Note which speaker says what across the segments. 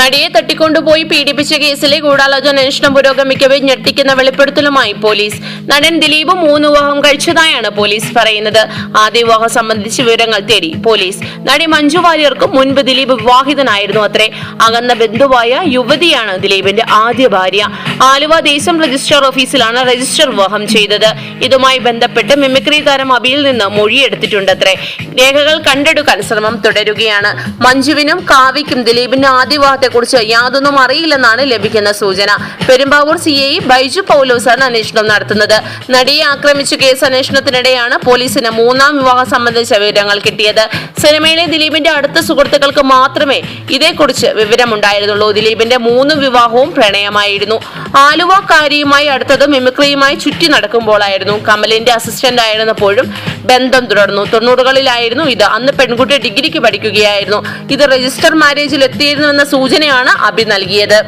Speaker 1: നടിയെ തട്ടിക്കൊണ്ടുപോയി പീഡിപ്പിച്ച കേസിലെ ഗൂഢാലോചന അന്വേഷണം പുരോഗമിക്കവെ ഞെട്ടിക്കുന്ന വെളിപ്പെടുത്തലുമായി പോലീസ്. നടൻ ദിലീപ് 3 വിവാഹം കഴിച്ചതായാണ് പോലീസ് പറയുന്നത്. ആദ്യ വിവാഹം സംബന്ധിച്ച വിവരങ്ങൾ തേടി പോലീസ്. നടി മഞ്ജു വാര്യർക്കും മുൻപ് ദിലീപ് വിവാഹിതനായിരുന്നു അത്രേ. അകന്ന ബന്ധുവായ യുവതിയാണ് ദിലീപിന്റെ ആദ്യ ഭാര്യ. ആലുവ ദേശം രജിസ്ട്രാർ ഓഫീസിലാണ് രജിസ്റ്റർ വിവാഹം ചെയ്തത്. ഇതുമായി ബന്ധപ്പെട്ട് മിമിക്രി താരം അബിയിൽ നിന്ന് മൊഴിയെടുത്തിട്ടുണ്ടത്രേ. രേഖകൾ കണ്ടെടുക്കാൻ ശ്രമം തുടരുകയാണ്. മഞ്ജുവിനും കാവ്യയ്ക്കും ദിലീപിന്റെ ആദ്യ വിവാഹത്തെക്കുറിച്ച് യാതൊന്നും അറിയില്ലെന്നാണ് ലഭിക്കുന്ന സൂചന. പെരുമ്പാവൂർ CI ബൈജു പൗലോസാണ് അന്വേഷണം നടത്തുന്നത്. നടിയെ ആക്രമിച്ച കേസ് അന്വേഷണത്തിനിടെയാണ് പോലീസിന് 3ാം വിവാഹം സംബന്ധിച്ച വിവരങ്ങൾ കിട്ടിയത്. സിനിമയിലെ ദിലീപിന്റെ അടുത്ത സുഹൃത്തുക്കൾക്ക് മാത്രമേ ഇതേക്കുറിച്ച് വിവരമുണ്ടായിരുന്നുള്ളൂ. ദിലീപിന്റെ 3 വിവാഹവും പ്രണയമായിരുന്നു. ആലുവക്കാരിയുമായി അടുത്തത് മിമിക്രിയുമായി ചുറ്റി നടക്കുമ്പോഴായിരുന്നു. കമലിന്റെ അസിസ്റ്റന്റ് ആയിരുന്നപ്പോഴും ബന്ധം തുടർന്നു. 90കളിലായിരുന്നു ഇത്. അന്ന് പെൺകുട്ടി ഡിഗ്രിക്ക് പഠിക്കുകയായിരുന്നു. ഇത് രജിസ്റ്റർ മാരേജിൽ എത്തിയിരുന്നുവെന്ന സൂചനയാണ് അബി നൽകിയത്.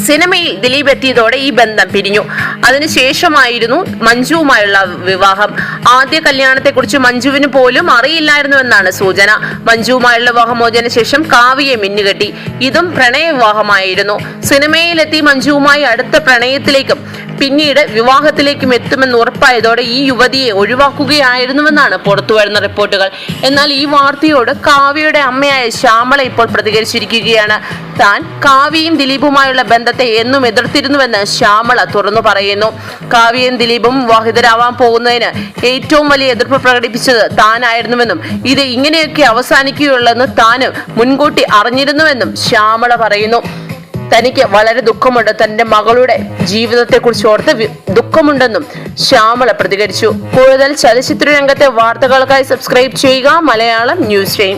Speaker 1: സിനിമയിൽ ദിലീപ് എത്തിയതോടെ ഈ ബന്ധം പിരിഞ്ഞു. അതിനുശേഷമായിരുന്നു മഞ്ജുവുമായുള്ള വിവാഹം. ആദ്യ കല്യാണത്തെക്കുറിച്ച് മഞ്ജുവിന് പോലും അറിയില്ലായിരുന്നുവെന്നാണ് സൂചന. മഞ്ജുവുമായുള്ള വിവാഹമോചന ശേഷം കാവ്യയെ മിന്നുകെട്ടി. ഇതും പ്രണയ വിവാഹമായിരുന്നു. സിനിമയിലെത്തി മഞ്ജുവുമായി അടുത്ത പ്രണയത്തിലേക്കും പിന്നീട് വിവാഹത്തിലേക്കും എത്തുമെന്ന് ഉറപ്പായതോടെ ഈ യുവതിയെ ഒഴിവാക്കുകയായിരുന്നുവെന്നാണ് പുറത്തുവരുന്ന റിപ്പോർട്ടുകൾ. എന്നാൽ ഈ വാർത്തയോട് കാവ്യയുടെ അമ്മയായ ശ്യാമള ഇപ്പോൾ പ്രതികരിച്ചിരിക്കുകയാണ്. താൻ കാവ്യയും ദിലീപുമായുള്ള ബന്ധത്തെ എന്നും എതിർത്തിരുന്നുവെന്ന് ശ്യാമള തുറന്നു പറയുന്നു. കാവ്യയും ദിലീപും വിവാഹിതരാവാൻ പോകുന്നതിന് ഏറ്റവും വലിയ എതിർപ്പ് പ്രകടിപ്പിച്ചത് താനായിരുന്നുവെന്നും ഇത് ഇങ്ങനെയൊക്കെ അവസാനിക്കുകയുള്ളെന്ന് താനും മുൻകൂട്ടി അറിഞ്ഞിരുന്നുവെന്നും ശ്യാമള പറയുന്നു. തനിക്ക് വളരെ ദുഃഖമുണ്ട്. തന്റെ മകളുടെ ജീവിതത്തെക്കുറിച്ച് ഓർത്ത് ദുഃഖമുണ്ടെന്നും ശ്യാമള പ്രതികരിച്ചു. കൂടുതൽ ചലച്ചിത്ര രംഗത്തെ വാർത്തകൾക്കായി സബ്സ്ക്രൈബ് ചെയ്യുക മലയാളം ന്യൂസ് ടൈം.